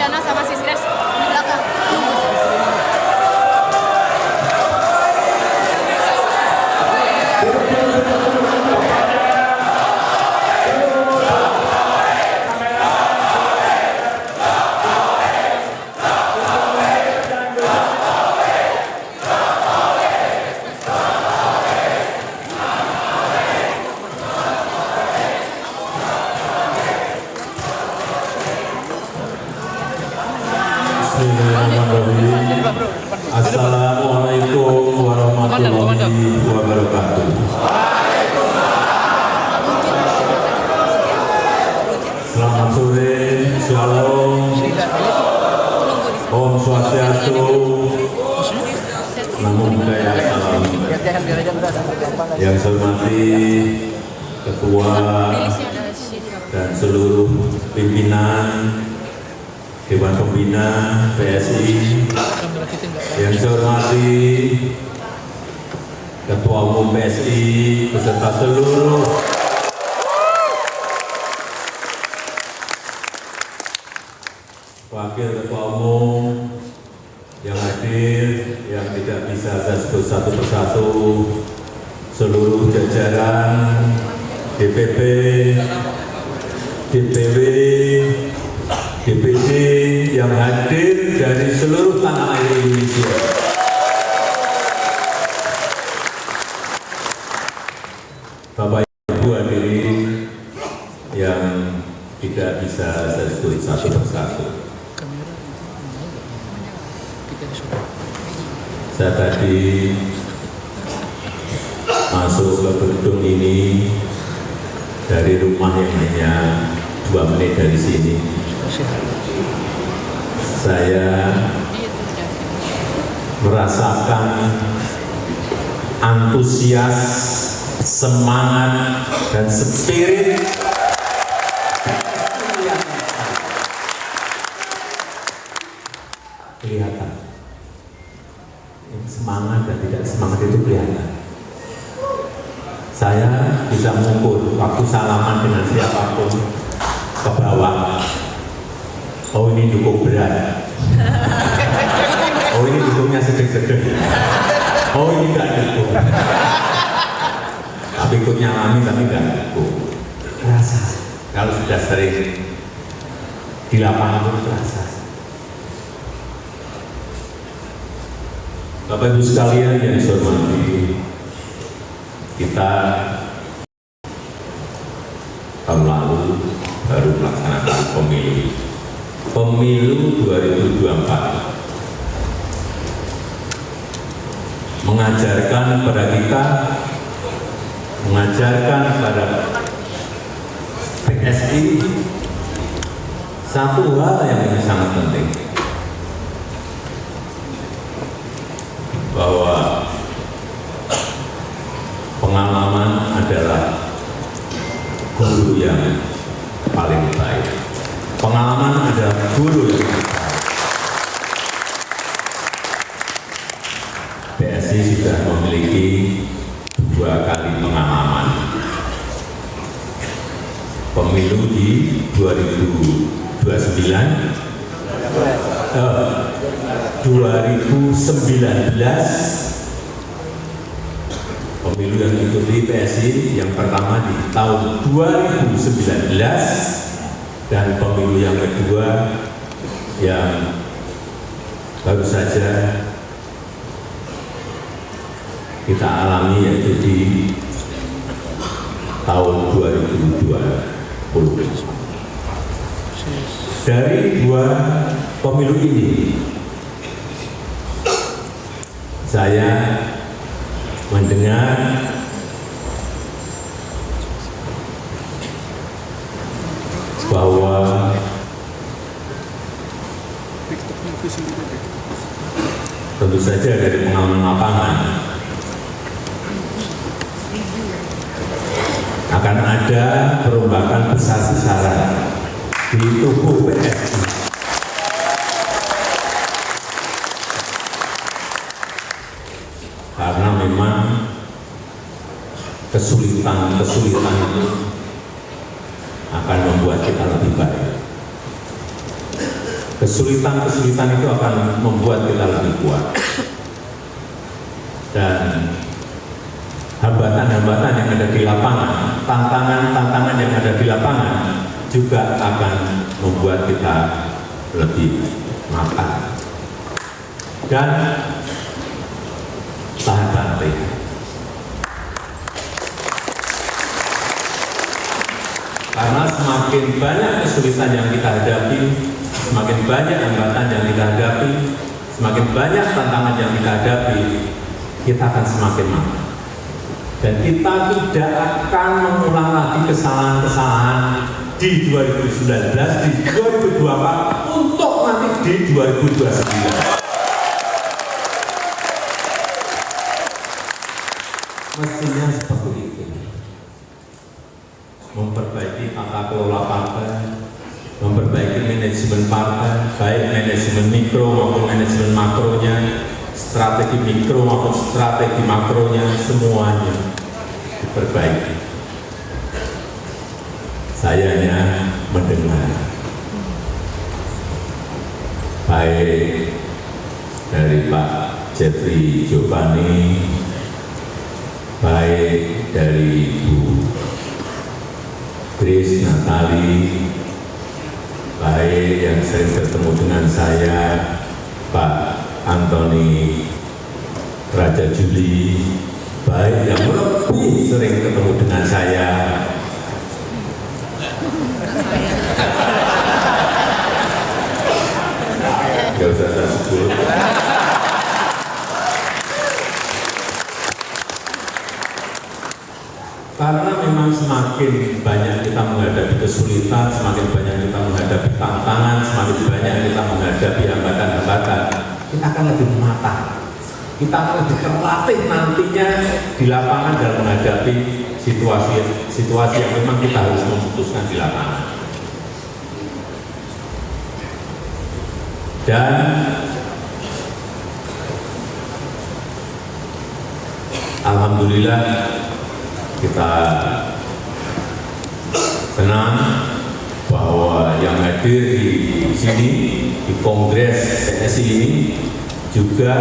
sana sama sis Grace di belakang. Bismillahirrahmanirrahim. Assalamualaikum warahmatullahi wabarakatuh. Selamat sore, shalom, Om Swastiastu, Namo Buddhaya, salam. Yang saya hormati Ketua dan seluruh pimpinan Dewan Pembina PSI, yang saya hormati Ketua Umum PSI beserta seluruh Wakil Ketua Umum yang hadir, yang tidak bisa saya sebut satu persatu, seluruh jajaran DPP, DPW, DPD yang hadir dari seluruh tanah air Indonesia. Bapak Ibu hadirin yang tidak bisa saya sebut satu persatu. Saya tadi masuk ke gedung ini dari rumah yang hanya 2 menit dari sini. Saya merasakan antusias, semangat, dan spirit kelihatan. Semangat dan tidak semangat itu kelihatan. Saya bisa mengukur waktu salaman dengan siapapun ke bawah. Oh, ini dukung berat. Oh, ini dukungnya sedih-sedih. Oh, ini enggak dukung. Tapi ikut nyalami tapi enggak dukung. Terasa. Kalau sudah sering di lapangan itu terasa. Bapak Ibu sekalian yang saya hormati, kita tahun lalu baru melaksanakan pemilu 2024, mengajarkan kepada kita, mengajarkan kepada PSI satu hal yang sangat penting, bahwa pengalaman adalah guru yang paling baik. Pengalaman adalah guru yang baik. PSI sudah memiliki 2 kali pengalaman. Pemilu di 2019, pemilu yang diikuti PSI yang pertama di tahun 2019 dan pemilu yang kedua yang baru saja kita alami yaitu di tahun 2020. Dari 2 pemilu ini saya mendengar bahwa tentu saja dari pengalaman lapangan akan ada perombakan besar-besaran di tubuh PSI. Karena memang kesulitan itu akan membuat kita lebih baik. kesulitan-kesulitan itu akan membuat kita lebih kuat. Dan hambatan-hambatan yang ada di lapangan, tantangan-tantangan yang ada di lapangan juga akan membuat kita lebih matang dan tahan banting. Karena semakin banyak kesulitan yang kita hadapi, semakin banyak hambatan yang kita hadapi, semakin banyak tantangan yang kita hadapi, kita akan semakin matang. Dan kita tidak akan mengulang lagi kesalahan-kesalahan di 2019, di 2024, untuk nanti di 2029. Mestinya seperti itu. Memperbaiki tata kelola partai, memperbaiki manajemen partai, baik manajemen mikro maupun manajemen makronya, strategi mikro maupun strategi makronya, semuanya diperbaiki. Saya hanya mendengar, baik dari Pak Jeffrey Giovanni, baik dari Bu Grace Natali, baik yang sering bertemu dengan saya, Pak Anthony Raja Juli, baik yang lebih sering ketemu dengan saya, nggak usah saya sebut. Karena memang semakin banyak kita menghadapi kesulitan, semakin banyak kita menghadapi tantangan, semakin banyak kita menghadapi hambatan-hambatan, kita akan lebih matang. Kita akan lebih terlatih nantinya di lapangan dalam menghadapi situasi yang memang kita harus memutuskan di lapangan. Dan alhamdulillah kita senang bahwa yang hadir di sini, di Kongres PSI ini juga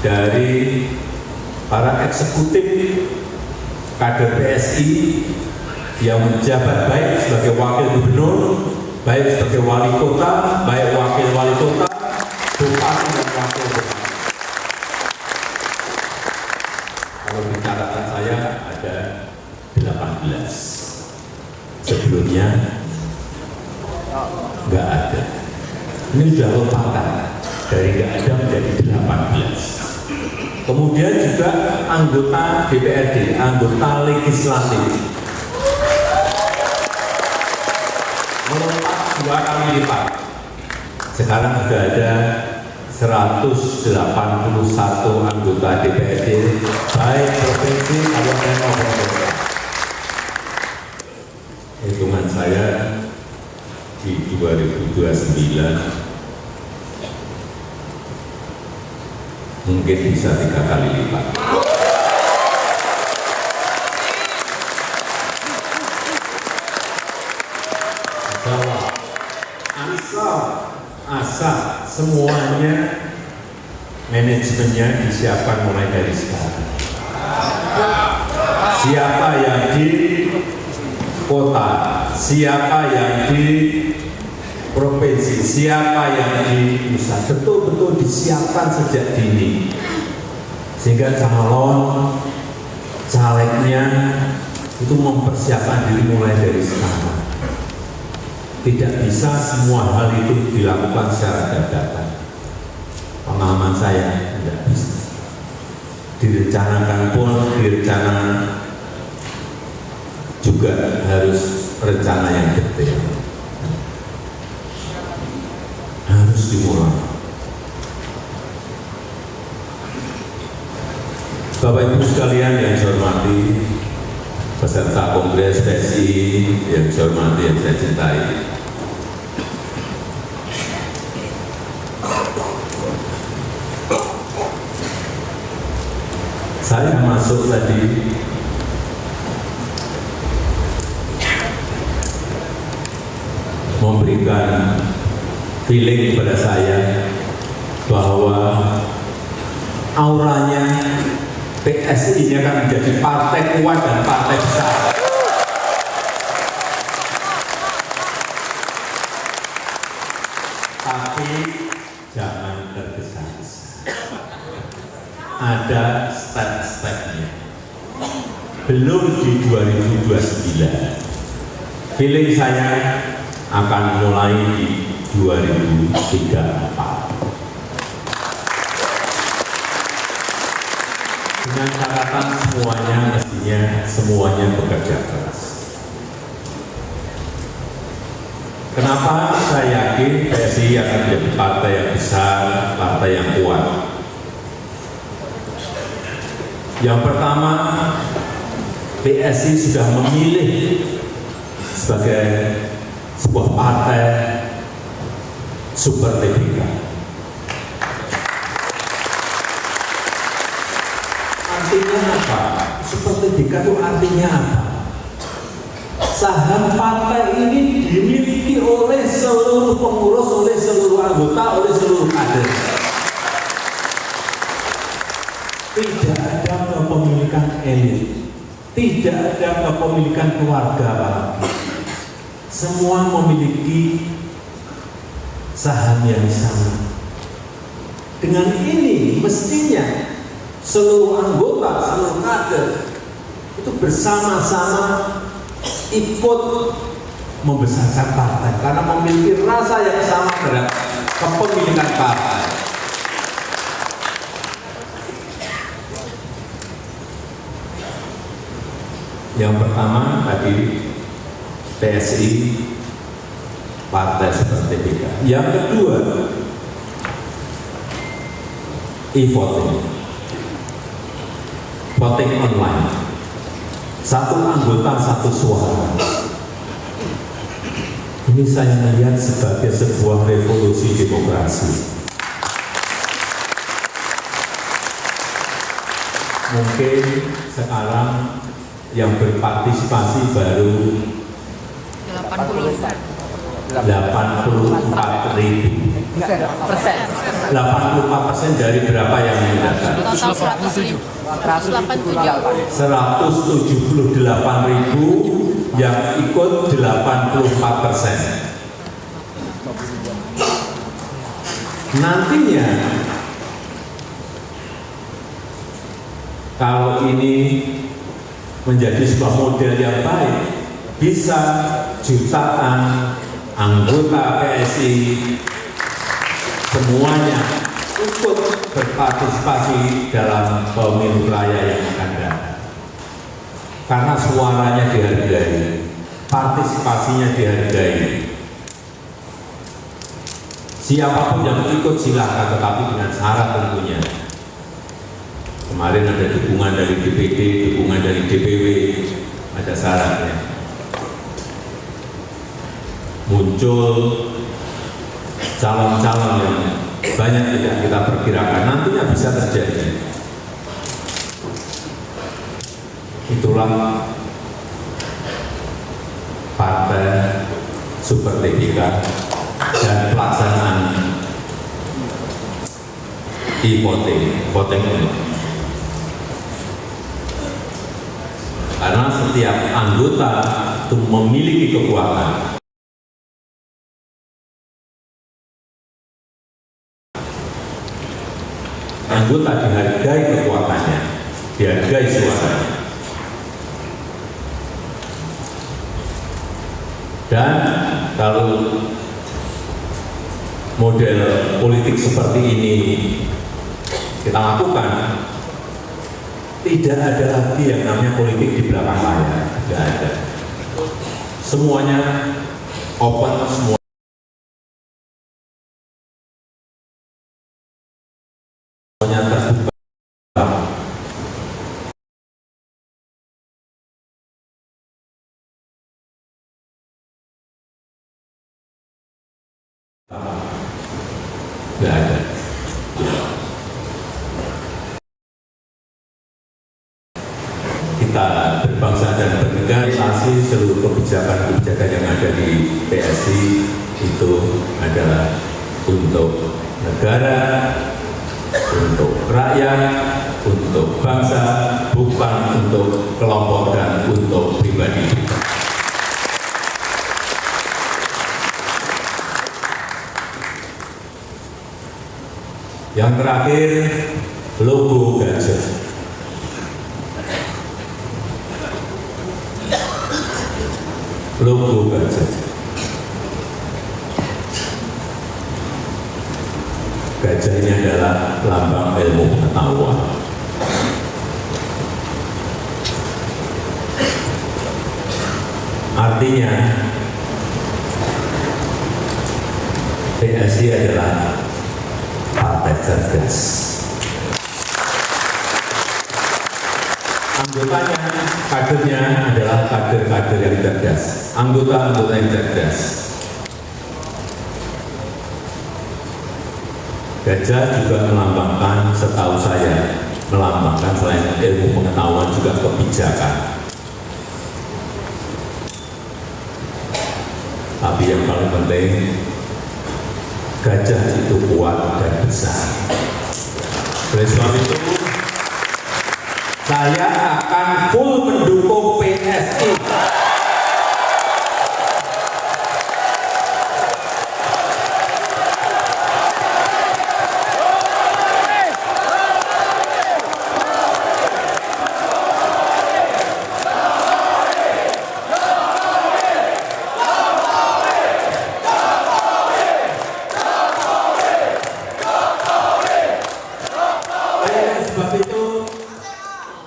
dari para eksekutif kader PSI yang menjabat baik sebagai wakil gubernur, baik sebagai wali kota, baik wakil wali kota, bupati dan wakil bupati. Kalau di catatan saya ada 18. Sebelumnya nggak ada. Ini sudah lompatan dari nggak ada menjadi 18. Kemudian juga anggota DPRD, anggota legislatif melompat 2 kali lipat. Sekarang sudah ada 181 anggota DPRD, baik provinsi kabupaten maupun kota. Hitungan saya di 2029 mungkin bisa 3 kali lipat. Asal semuanya manajemennya disiapkan mulai dari sekarang. Siapa yang di kota, siapa yang di provinsi, siapa yang di pusat, betul-betul disiapkan sejak dini, sehingga calon calegnya itu mempersiapkan diri mulai dari sekarang. Tidak bisa semua hal itu dilakukan secara dadakan. Pengalaman saya tidak bisa. Direncanakan pun, direncanakan juga harus rencana yang detail. Harus dimulai. Bapak Ibu sekalian yang saya hormati, peserta Kongres PSI yang saya hormati, yang saya cintai. Saya masuk tadi memberikan feeling kepada saya bahwa auranya PSI ini akan menjadi partai kuat dan partai besar. Tapi jangan tergesa-gesa. Ada step-stepnya. Belum di 2029. Feeling saya akan mulai di 2034. Dengan catatan semuanya bekerja keras. Kenapa saya yakin PSI akan menjadi partai yang besar, partai yang kuat? Yang pertama, PSI sudah memilih sebagai sebuah partai super TBK. Artinya apa? Super TBK itu artinya apa? Saham partai ini dimiliki oleh seluruh pengurus, oleh seluruh anggota, oleh seluruh kader. Tidak ada kepemilikan elit, tidak ada kepemilikan keluarga, Pak. Semua memiliki saham yang sama. Dengan ini mestinya seluruh anggota, seluruh kader itu bersama-sama ikut membesarkan partai karena memiliki rasa yang sama terhadap kepemilikan partai. Yang pertama tadi PSI partai seperti PBK. Yang kedua e-voting, voting online. Satu anggota satu suara. Ini saya melihat sebagai sebuah revolusi demokrasi. Mungkin sekarang yang berpartisipasi baru 84 ribu. 84% dari berapa yang mendaftar? 178 ribu yang ikut 84%. Nantinya kalau ini menjadi sebuah model yang baik, bisa jutaan anggota PSI semuanya ikut berpartisipasi dalam pemilu raya yang akan datang. Karena suaranya dihargai, partisipasinya dihargai. Siapapun yang ikut silakan, tetapi dengan syarat tentunya. Kemarin ada dukungan dari DPD, dukungan dari DPW, ada syaratnya. Muncul calon-calon yang banyak tidak kita perkirakan, nantinya bisa terjadi. Itulah partai super TBK dan pelaksanaan e-voting, voting ini. Karena setiap anggota itu memiliki kekuatan. Anggota dihargai kekuatannya, dihargai suaranya. Dan kalau model politik seperti ini kita lakukan, tidak ada lagi yang namanya politik di belakang layar, tidak ada. Semuanya open, semuanya terbuka. Tidak ada. Kita berbangsa dan bernegara, seluruh kebijakan-kebijakan yang ada di PSI itu adalah untuk negara, untuk rakyat, untuk bangsa, bukan untuk kelompok dan untuk pribadi. Yang terakhir, logo gajah. Logo gajah. Gajah ini adalah lambang ilmu pengetahuan. Artinya, PSI adalah partai cerdas. Anggotanya, kadernya adalah kader-kader yang cerdas. Anggota-anggota yang cerdas. Gajah juga melambangkan, setahu saya, melambangkan selain ilmu pengetahuan juga kebijakan. Tapi yang paling penting, gajah itu kuat dan besar. Oleh sebab itu, saya akan full mendukung PSI.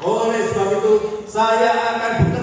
Oleh sebab itu, saya akan